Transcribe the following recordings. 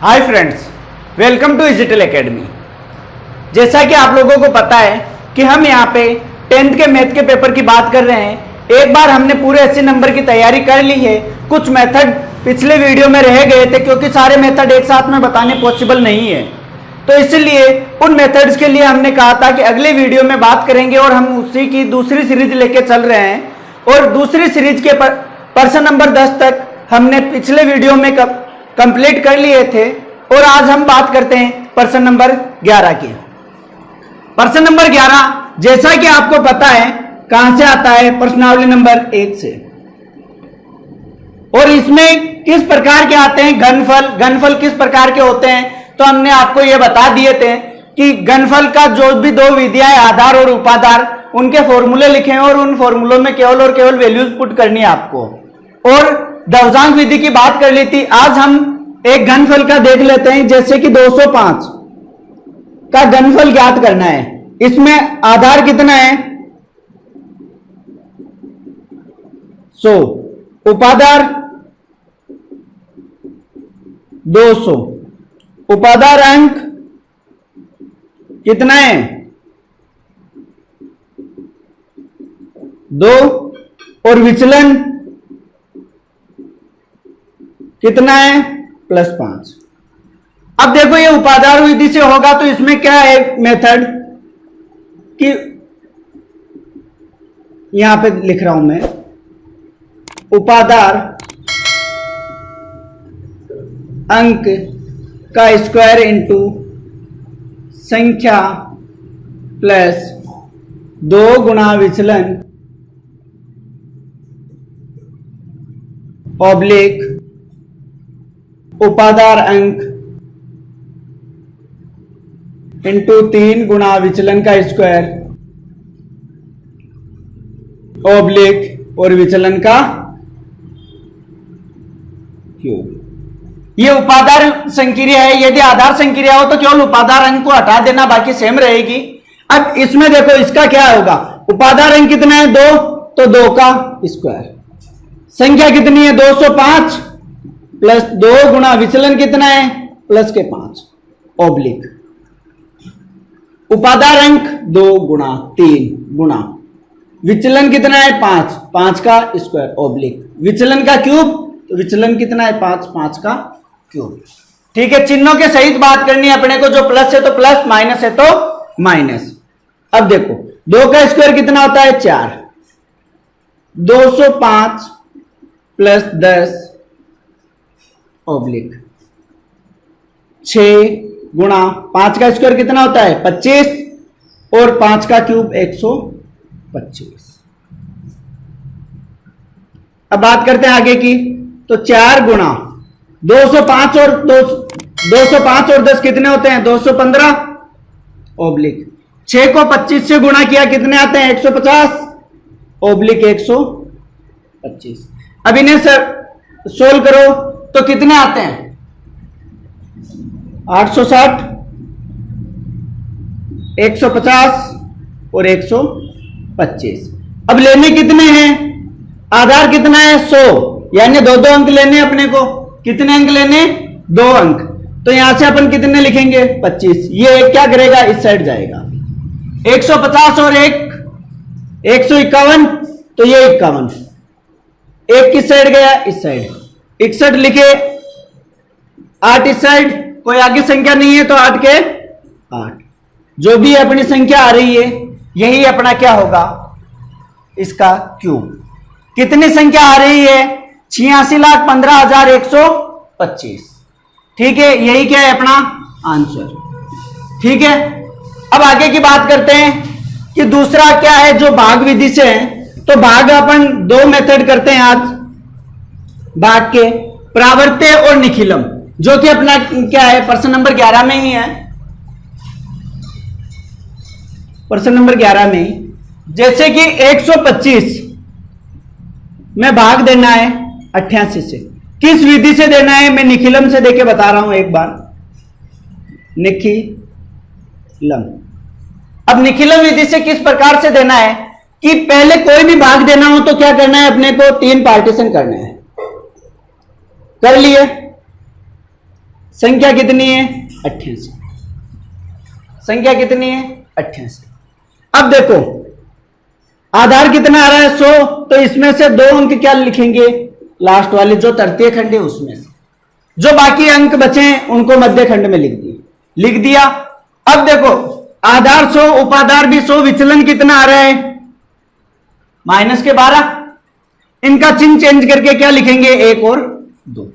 Hi friends, welcome to digital academy. जैसा कि आप लोगों को पता है कि हम यहाँ पे 10th के मैथ के पेपर की बात कर रहे हैं। एक बार हमने पूरे 80 नंबर की तैयारी कर ली है। कुछ मेथड पिछले वीडियो में रह गए थे क्योंकि सारे मेथड एक साथ में बताने पॉसिबल नहीं है, तो इसलिए उन मेथड्स के लिए हमने कहा था कि अगले वीडियो में बात करेंगे और हम उसी की दूसरी सीरीज लेके चल रहे हैं। और दूसरी सीरीज के पर्सन नंबर 10 तक हमने पिछले वीडियो में कंप्लीट कर लिए थे और आज हम बात करते हैं पर्सन नंबर 11 की। पर्सन नंबर 11 जैसा कि आपको पता है कहां से आता है, प्रश्नावली नंबर 1 से। और इसमें किस प्रकार के आते हैं घनफल किस प्रकार के होते हैं, तो हमने आपको यह बता दिए थे कि घनफल का जो भी दो विधियां आधार और उपाधार, उनके फॉर्मूले लिखे हैं और उन फॉर्मूलों में केवल और केवल वैल्यूज पुट करनी है आपको। और दशमलव विधि की बात कर ली थी। आज हम एक घनफल का देख लेते हैं, जैसे कि 205 का घनफल ज्ञात करना है। इसमें आधार कितना है 100, उपाधार 200, उपाधार अंक कितना है 2 और विचलन कितना है +5। अब देखो ये उपाधार विधि से होगा तो इसमें क्या है मेथड कि यहां पे लिख रहा हूं मैं, उपाधार अंक का स्क्वायर इंटू संख्या प्लस 2 गुणा विचलन ऑब्लिक उपाधार अंक इंटू 3 गुणा विचलन का स्क्वायर ऑब्लिक और विचलन का क्यूब। ये उपाधार संक्रिया है। यदि आधार संक्रिया हो तो केवल उपाधार अंक को हटा देना, बाकी सेम रहेगी। अब इसमें देखो इसका क्या होगा, उपाधार अंक कितना है 2, तो 2 का स्क्वायर, संख्या कितनी है 205 प्लस 2 गुणा विचलन कितना है प्लस के 5 ऑब्लिक उपाधार अंक 2 गुणा 3 गुणा विचलन कितना है 5 का स्क्वायर ऑब्लिक विचलन का क्यूब, तो विचलन कितना है 5 का क्यूब। ठीक है, चिन्हों के सहित बात करनी है अपने को, जो प्लस है तो प्लस, माइनस है तो माइनस। अब देखो 2 का स्क्वायर कितना होता है 4, 205 प्लस 10 ऑब्लिक 6 गुणा 5 का स्क्वायर कितना होता है 25 और 5 का क्यूब 125। अब बात करते हैं आगे की, तो 4 गुणा 205 और 10 कितने होते हैं 215 ऑब्लिक 6 को 25 से गुणा किया कितने आते हैं 150 ऑब्लिक 125। अब इन्हें सोल्व करो तो कितने आते हैं 860, 150 और 125। अब लेने कितने हैं, आधार कितना है 100, यानी 2 अंक लेने अपने को। कितने अंक लेने 2 अंक, तो यहां से अपन कितने लिखेंगे 25। ये एक क्या करेगा इस साइड जाएगा, 150 और 151, तो ये 51, एक किस साइड गया इस साइड, 61 लिखे, 8 इस साइड, कोई आगे संख्या नहीं है तो 8 के 8, जो भी अपनी संख्या आ रही है यही अपना क्या होगा इसका क्यूब। कितनी संख्या आ रही है 86,15,125। ठीक है, यही क्या है अपना आंसर। ठीक है, अब आगे की बात करते हैं कि दूसरा क्या है जो भाग विधि से है। तो भाग अपन 2 मेथड करते हैं आज भाग के, प्रावर्त्य और निखिलम, जो कि अपना क्या है पर्सन नंबर 11 में ही है। पर्सन नंबर 11 में जैसे कि 125 में भाग देना है 88 से, किस विधि से देना है मैं निखिलम से देके बता रहा हूं एक बार, निखिलम। अब निखिलम विधि से किस प्रकार से देना है कि पहले कोई भी भाग देना हो तो क्या करना है अपने को 3 पार्टीशन करने हैं। कर लिए। संख्या कितनी है 88, संख्या कितनी है 88। अब देखो आधार कितना आ रहा है 100, तो इसमें से 2 अंक क्या लिखेंगे, लास्ट वाले जो तृतीय खंड है उसमें से, जो बाकी अंक बचे हैं उनको मध्य खंड में लिख दिया। अब देखो आधार 100, उपाधार भी 100, विचलन कितना आ रहा है -12। इनका चिन्ह चेंज करके क्या लिखेंगे 1 और 2,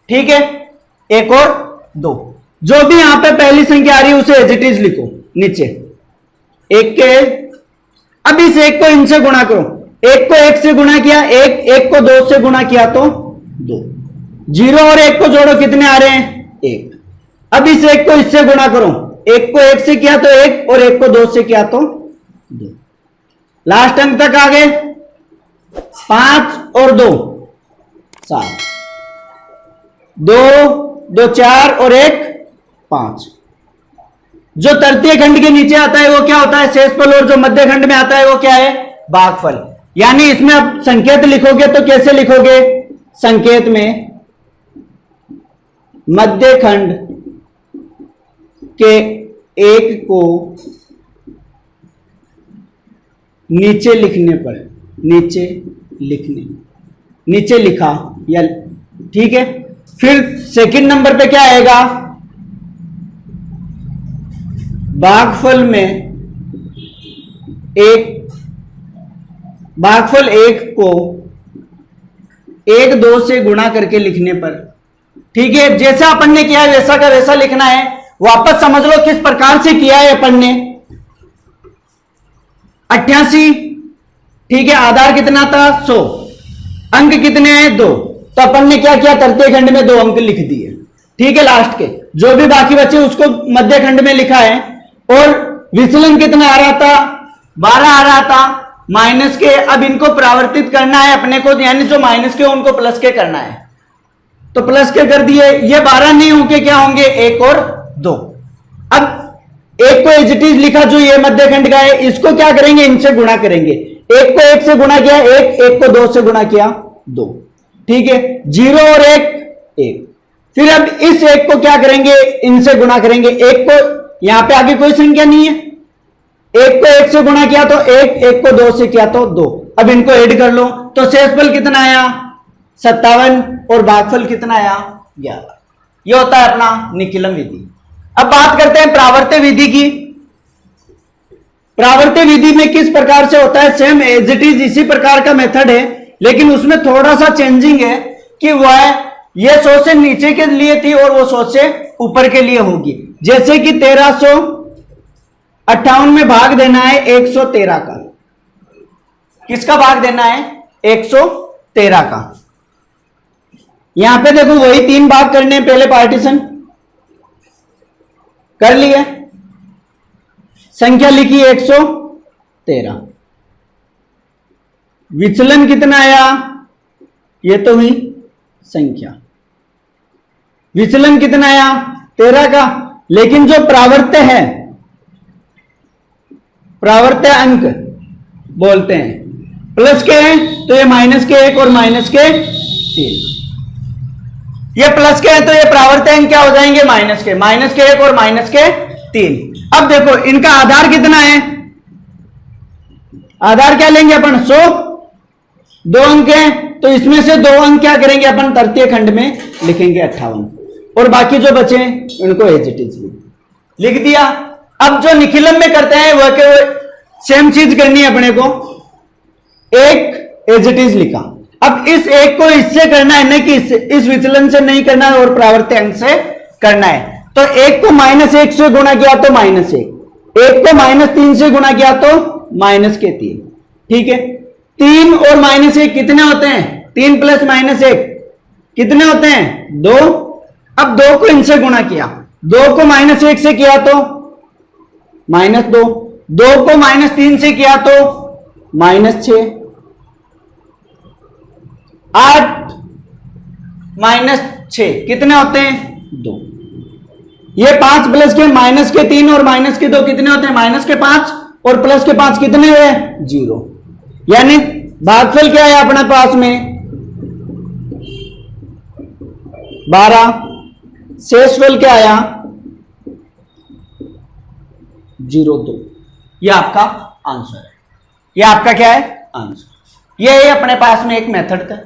ठीक है 1 और 2। जो भी यहां पे पहली संख्या आ रही है उसे एज इट इज लिखो नीचे 1 के। अब इस 1 को इनसे गुणा करो, 1 को 1 से गुणा किया 1, 1 को 2 से गुणा किया तो 2, 0 और 1 को जोड़ो कितने आ रहे हैं 1। अब इस 1 को इससे गुणा करो, 1 को 1 से किया तो 1 और 1 को 2 से किया तो 2। लास्ट अंक तक आ गए, 5 और 2 7, 2 2 4 और 1 5। जो तृतीय खंड के नीचे आता है वो क्या होता है शेषफल, और जो मध्य खंड में आता है वो क्या है भागफल। यानी इसमें आप संकेत लिखोगे तो कैसे लिखोगे, संकेत में मध्य खंड के 1 को नीचे लिखने पर, नीचे लिखा या, ठीक है। फिर सेकंड नंबर पे क्या आएगा, भागफल में भागफल 1 को 1 2 से गुणा करके लिखने पर, ठीक है। जैसा अपन ने किया है वैसा का वैसा लिखना है। वापस समझ लो किस प्रकार से किया है अपन ने। 88, ठीक है, आधार कितना था 100, अंक कितने हैं 2, तो अपन ने क्या किया तृतीय खंड में 2 अंक लिख दिए, ठीक है। लास्ट के जो भी बाकी बचे उसको मध्य खंड में लिखा है। और विचलन कितना आ रहा था 12 आ रहा था, माइनस के। अब इनको परावर्तित करना है अपने को, यानी जो माइनस के उनको प्लस के करना है, तो प्लस के कर दिए। ये 12 नहीं होंगे, क्या होंगे 1 और 2। अब 1 को एज इट इज लिखा जो ये मध्य खंड का है, इसको क्या करेंगे इनसे गुणा करेंगे। 1 को 1 से गुणा किया 1 को 2 से गुणा किया 2, ठीक है। 0 और 1 फिर अब इस 1 को क्या करेंगे इनसे गुणा करेंगे। 1 को यहां पे आगे कोई संख्या नहीं है, 1 को 1 से गुणा किया तो 1 को 2 से किया तो 2। अब इनको ऐड कर लो तो शेषफल कितना आया 57 और भागफल कितना आया 11। यह होता है अपना निखिलम विधि। अब बात करते हैं प्रावर्त्य विधि की। प्रावर्त्य विधि में किस प्रकार से होता है, सेम एज इट इज इसी प्रकार का मेथड है, लेकिन उसमें थोड़ा सा चेंजिंग है कि वह ये 100 से नीचे के लिए थी और वो 100 से ऊपर के लिए होगी। जैसे कि 1358 में भाग देना है 113 का। किसका भाग देना है 113 का। यहां पे देखो वही 3 भाग करने हैं, पहले पार्टीशन कर लिए, संख्या लिखी 113, विचलन कितना आया, ये तो हुई संख्या, विचलन कितना आया 13 का। लेकिन जो प्रावर्त्य है, प्रावर्त्य अंक बोलते हैं, प्लस के हैं तो ये माइनस के 1 और माइनस के 3, ये प्लस के हैं तो ये प्रावर्त्य अंक क्या हो जाएंगे माइनस के 1 और माइनस के 3। अब देखो इनका आधार कितना है, आधार क्या लेंगे अपन 100, 2 अंक हैं तो इसमें से 2 अंक क्या करेंगे अपन तृतीय खंड में लिखेंगे 58, और बाकी जो बचे उनको एज इट इज लिख दिया। अब जो निखिलम में करते हैं वह सेम चीज करनी है अपने को, 1 एज इट इज लिखा। अब इस 1 को इससे करना है, नहीं कि इस विचलन से नहीं करना है और प्रावर्त्य अंक से करना है। तो 1 को -1 से गुणा किया तो -1, 1 को -3 से गुणा किया तो -3, ठीक है। 3 और -1 कितने होते हैं, 3 + -1 कितने होते हैं 2। अब 2 को इनसे गुणा किया, 2 को -1 से किया तो -2, 2 को -3 से किया तो -6, 8 -6 कितने होते हैं 2। ये 5 प्लस के -3 और -2 कितने होते हैं -5, और प्लस के 5 कितने हुए 0। यानी भागफल क्या है अपने पास में 12, शेषफल क्या आया 0.2। ये आपका आंसर है। ये आपका क्या है आंसर। ये अपने पास में एक मेथड था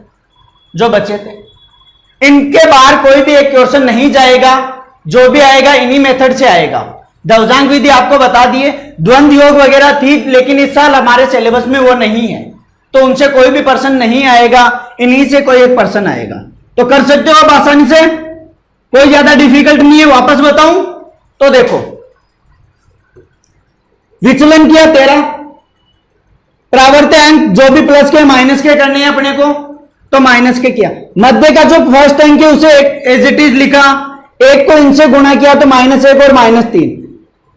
जो बचे थे। इनके बाहर कोई भी एक क्वेश्चन नहीं जाएगा, जो भी आएगा इन्हीं मेथड से आएगा। दवजांग विधि आपको बता दिए, द्वंद्व योग वगैरह थी, लेकिन इस साल हमारे सिलेबस में वो नहीं है, तो उनसे कोई भी पर्सन नहीं आएगा, इन्हीं से कोई एक पर्सन आएगा। तो कर सकते हो आप आसानी से, कोई ज्यादा डिफिकल्ट नहीं है। वापस बताऊं तो देखो, विचलन किया 13, प्रावर्त अंक जो भी प्लस के माइनस के करने हैं अपने को, तो माइनस के किया। मध्य का जो फर्स्ट अंक है उसे एज इट इज लिखा, एक को इनसे गुणा किया तो -1 और -3,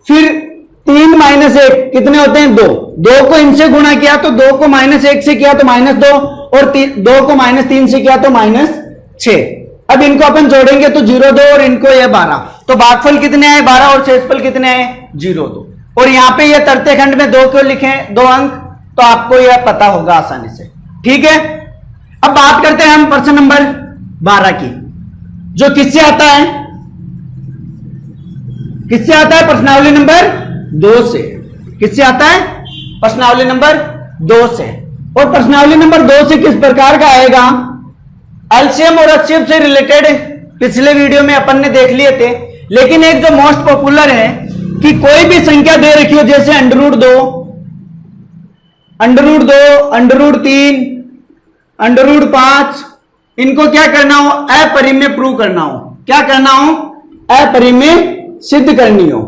फिर 3 - 1 कितने होते हैं 2, 2 को इनसे गुणा किया तो 2 को -1 से किया तो -2 और 2 को -3 से किया तो -6। अब इनको अपन जोड़ेंगे तो 0.2 और इनको ये 12, तो भागफल कितने आए 12 और शेषफल कितने आए 0.2। और यहां पे ये तरते खंड में 2 क्यों लिखे 2 अंक, तो आपको यह पता होगा आसानी से। ठीक है, अब बात करते हैं हम प्रश्न नंबर 12 की, जो किससे आता है, किससे आता है प्रश्नावली नंबर 2 से। किससे आता है प्रश्नावली नंबर 2 से। और प्रश्नावली नंबर 2 से किस प्रकार का आएगा, एलसीएम और एचसीएफ से रिलेटेड पिछले वीडियो में अपन ने देख लिए थे, लेकिन एक जो मोस्ट पॉपुलर है कि कोई भी संख्या दे रखी हो, जैसे √2, √3, √5, इनको क्या करना हो अपरिमेय प्रूव करना हो। क्या करना हो अपरिमेय सिद्ध करनी हो।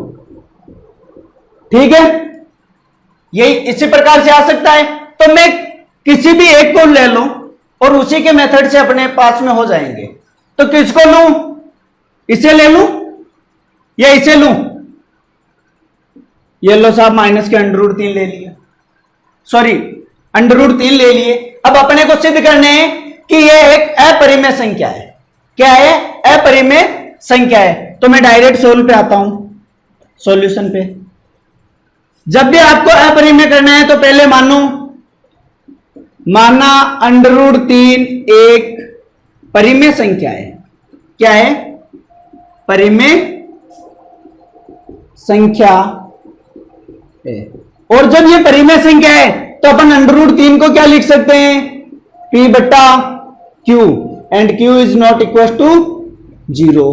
ठीक है, यही इसी प्रकार से आ सकता है। तो मैं किसी भी एक को ले लूं और उसी के मेथड से अपने पास में हो जाएंगे। तो किसको लूं, इसे ले लूं या इसे लूं, ये लो साहब माइनस के √3 ले लिया, सॉरी √3 ले लिए। अब अपने को सिद्ध करने हैं कि यह एक अपरिमेय संख्या है। क्या है अपरिमेय संख्या है। तो मैं डायरेक्ट सोल्व पे आता हूं, सॉल्यूशन पे। जब भी आपको अपरिमेय करना है तो पहले माना √3 एक परिमेय संख्या है। क्या है परिमेय संख्या है। और जब ये परिमेय संख्या है तो अपन √3 को क्या लिख सकते हैं P/Q, and Q is not equal to 0।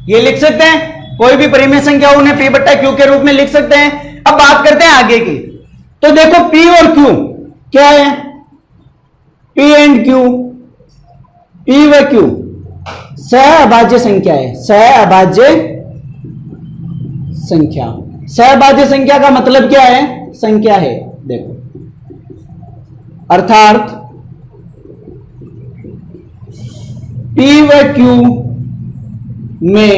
ये लिख सकते हैं, कोई भी परिमेय संख्या उन्हें P/Q के रूप में लिख सकते हैं। अब बात करते हैं आगे की। तो देखो P और Q क्या है, P एंड Q, P व Q सहअभाज्य संख्या है। सहअभाज्य संख्या, सहअभाज्य संख्या का मतलब क्या है, संख्या है। देखो अर्थात P व Q में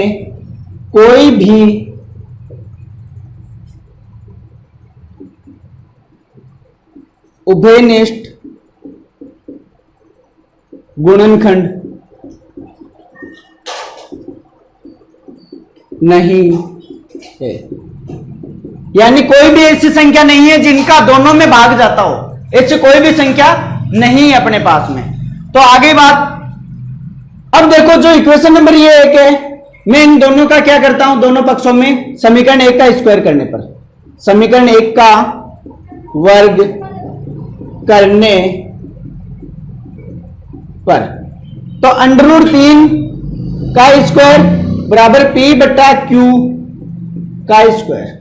कोई भी उभयनिष्ठ गुणनखंड नहीं है। यानी कोई भी ऐसी संख्या नहीं है जिनका दोनों में भाग जाता हो, ऐसी कोई भी संख्या नहीं है अपने पास में। तो आगे बात, अब देखो जो इक्वेशन नंबर ये 1 है, मैं इन दोनों का क्या करता हूं, दोनों पक्षों में समीकरण 1 का स्क्वायर करने पर, समीकरण 1 का वर्ग करने पर, तो √3 का स्क्वायर बराबर P/Q का स्क्वायर।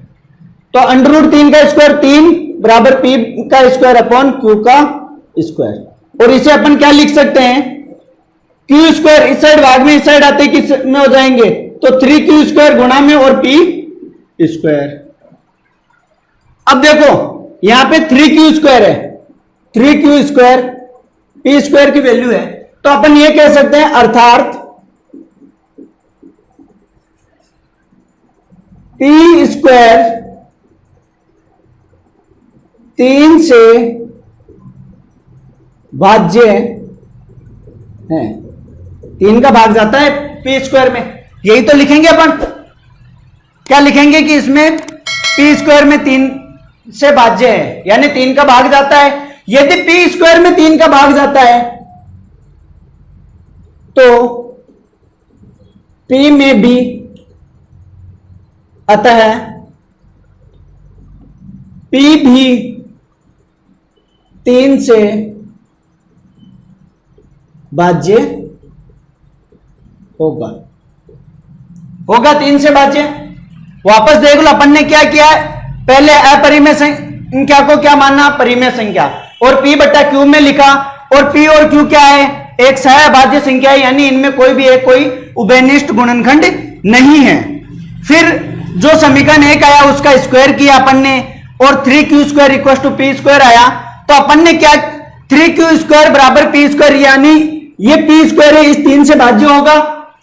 तो √3 का स्क्वायर 3 बराबर P का स्क्वायर अपॉन Q का स्क्वायर। और इसे अपन क्या लिख सकते हैं, Q स्क्वायर इस साइड भाग में, इस साइड आते किस में हो जाएंगे, तो 3Q स्क्वायर गुणा में और P स्क्वायर। अब देखो यहां पे 3Q स्क्वायर है, 3Q स्क्वायर P स्क्वायर की वैल्यू है, तो अपन ये कह सकते हैं अर्थात P स्क्वायर 3 से भाज्य है, 3 का भाग जाता है P स्क्वायर में। यही तो लिखेंगे अपन, क्या लिखेंगे कि इसमें P स्क्वायर में 3 से भाज्य है, यानी 3 का भाग जाता है। यदि P स्क्वायर में 3 का भाग जाता है तो P में भी अतः P भी 3 से भाज्य होगा 3 से भाज्य। वापस देख लो अपन ने क्या किया है, पहले अपरिमेय संख्या को क्या माना, परिमेय संख्या, और P बट्टा Q में लिखा, और P और Q क्या है, एक सहअभाज्य संख्या है, यानी इनमें कोई भी एक कोई उभयनिष्ठ गुणनखंड नहीं है। फिर जो समीकरण 1 आया उसका स्क्वायर किया अपन ने, और 3q square equal to P square आया, तो अपन ने क्या 3q स्क्वायर बराबर पी स्क्वायर, यानी ये पी स्क्वायर है इस 3 से भाज्य होगा।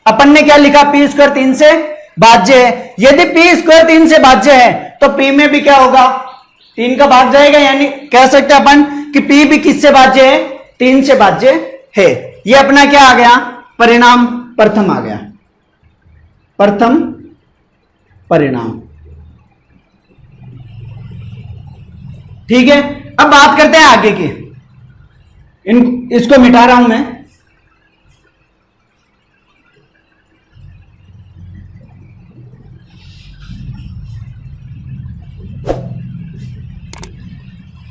अपन ने क्या लिखा, पी स्क्वायर 3 से भाज्य है। यदि पी स्क्वायर 3 से भाज्य है तो पी में भी क्या होगा, 3 का भाग जाएगा, यानी कह सकते हैं अपन कि पी भी किससे भाज्य है, 3 से भाज्य है। ये अपना क्या आ गया, परिणाम प्रथम आ गया, प्रथम परिणाम। ठीक है, अब बात करते हैं आगे की। इसको मिटा रहा हूं मैं।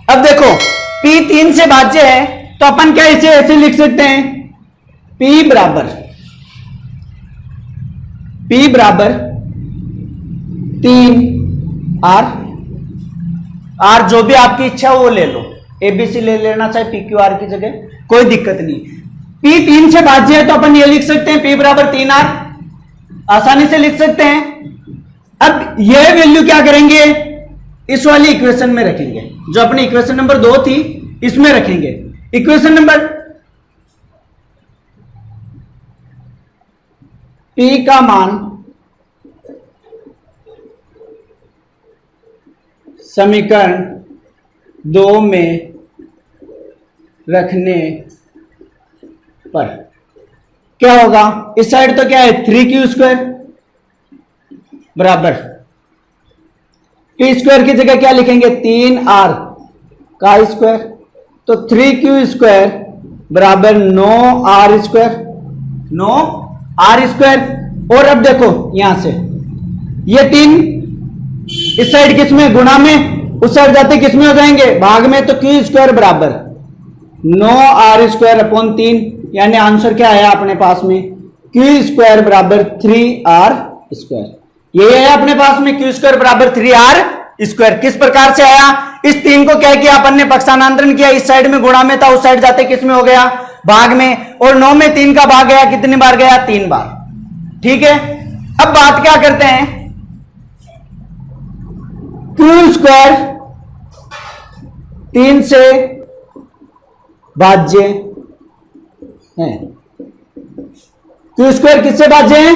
अब देखो P 3 से भाज्य है, तो अपन क्या इसे ऐसे लिख सकते हैं, P बराबर 3R, R जो भी आपकी इच्छा हो वो ले लो, ABC ले लेना चाहे PQR की जगह, कोई दिक्कत नहीं। P 3 से भाज्य है तो अपन ये लिख सकते हैं P बराबर 3R, आसानी से लिख सकते हैं। अब ये वैल्यू क्या करेंगे, इस वाली इक्वेशन में रखेंगे, जो अपनी इक्वेशन नंबर 2 थी इसमें रखेंगे। इक्वेशन नंबर P का मान समीकरण 2 में रखने पर क्या होगा, इस साइड तो क्या है 3q स्क्वायर बराबर P स्क्वायर की जगह क्या लिखेंगे, 3R का स्क्वायर, तो 3q स्क्वायर बराबर 9R स्क्वायर, 9R स्क्वायर। और अब देखो यहां से ये 3 इस साइड किस में, गुणा में, उस साइड जाते किस में हो जाएंगे, भाग में, तो q स्क्वायर बराबर 9R स्क्वायर अपॉन 3, यानी आंसर क्या आया अपने पास में, q स्क्वायर बराबर 3R स्क्वायर। ये है अपने पास में q स्क्वायर बराबर 3R स्क्वायर। किस प्रकार से आया, इस 3 को क्या किया अपन ने, पक्षांतरण किया, इस साइड में गुणा में था, उस साइड जाते किस में हो गया, भाग में, और 9 में 3 का भाग गया, कितनी बार गया, 3 बार। ठीक है, अब बात क्या करते हैं, q स्क्वायर 3 से भाज्य है, q स्क्वायर किससे भाज्य है,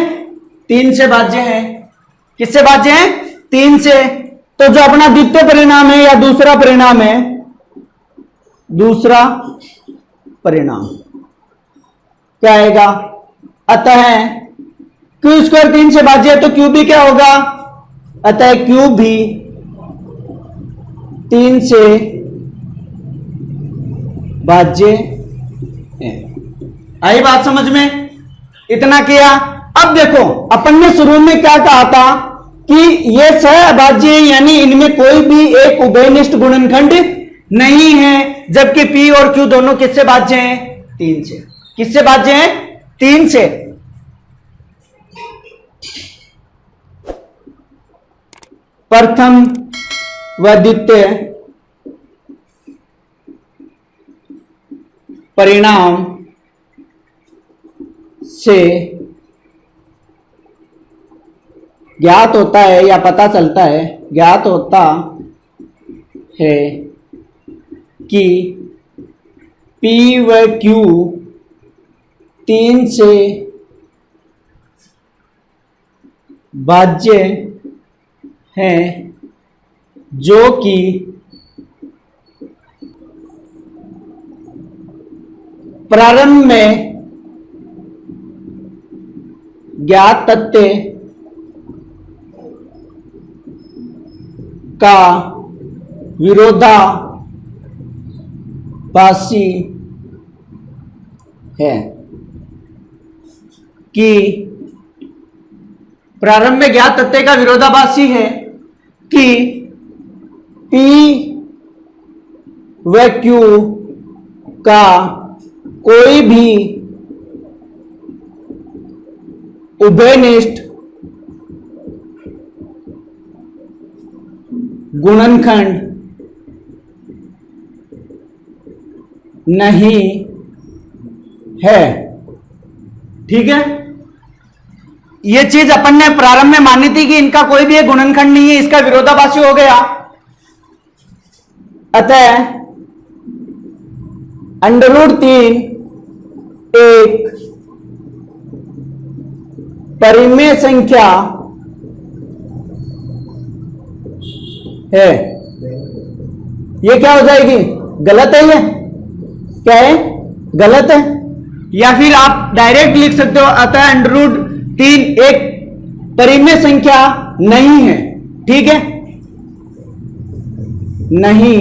3 से भाज्य है। किससे भाज्य है, 3 से। तो जो अपना द्वितीय परिणाम है या दूसरा परिणाम है, दूसरा परिणाम क्या आएगा, अतः q स्क्वायर 3 से भाज्य है तो q भी क्या होगा, अतः q भी 3 से भाज्य है। आई बात समझ में, इतना किया। अब देखो अपन ने शुरू में क्या कहा था कि ये सहअभाज्य है, यानी इनमें कोई भी एक उभयनिष्ठ गुणनखंड नहीं है, जबकि P और Q दोनों किससे भाज्य हैं, 3 से। किससे भाज्य हैं, 3 से। प्रथम व द्वितीय परिणाम से ज्ञात होता है या पता चलता है, ज्ञात होता है कि P व Q 3 से भाज्य हैं, जो कि प्रारंभ में ज्ञात तथ्य का विरोधाभासी है कि प्रारंभ में ज्ञात तथ्य का विरोधाभासी है कि P व Q का कोई भी उभयनिष्ठ गुणनखंड नहीं है। ठीक है, ये चीज अपन ने प्रारंभ में मानी थी कि इनका कोई भी एक गुणनखंड नहीं है, इसका विरोधाभासी हो गया। अतः √3 एक परिमेय संख्या है। ये क्या हो जाएगी? गलत है। ये क्या है? गलत है। या फिर आप डायरेक्ट लिख सकते हो अतः √3 एक परिमेय संख्या नहीं है। ठीक है, नहीं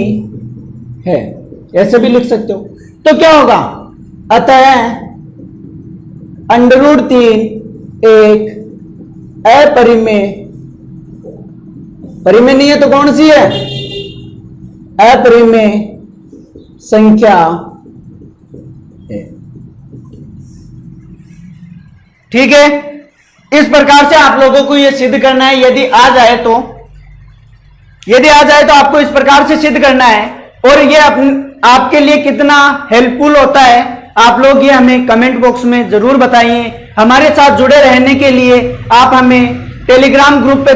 है, ऐसे भी लिख सकते हो। तो क्या होगा? अतः √3 एक अपरिमेय, परिमेय नहीं है तो कौन सी है? अपरिमेय संख्या है। ठीक है, इस प्रकार से आप लोगों को यह सिद्ध करना है। यदि आ जाए तो आपको इस प्रकार से सिद्ध करना है। और यह आपके लिए कितना हेल्पफुल होता है आप लोग ये हमें कमेंट बॉक्स में जरूर बताइए। हमारे साथ जुड़े रहने के लिए आप हमें टेलीग्राम ग्रुप पे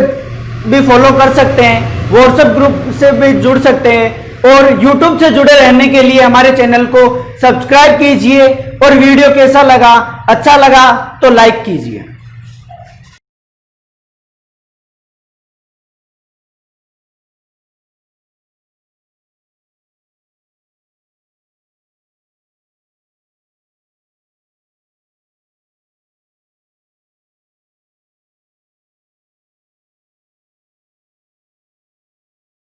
भी फॉलो कर सकते हैं, व्हाट्सएप ग्रुप से भी जुड़ सकते हैं और यूट्यूब से जुड़े रहने के लिए हमारे चैनल को सब्सक्राइब कीजिए। और वीडियो कैसा लगा, अच्छा लगा तो लाइक कीजिए।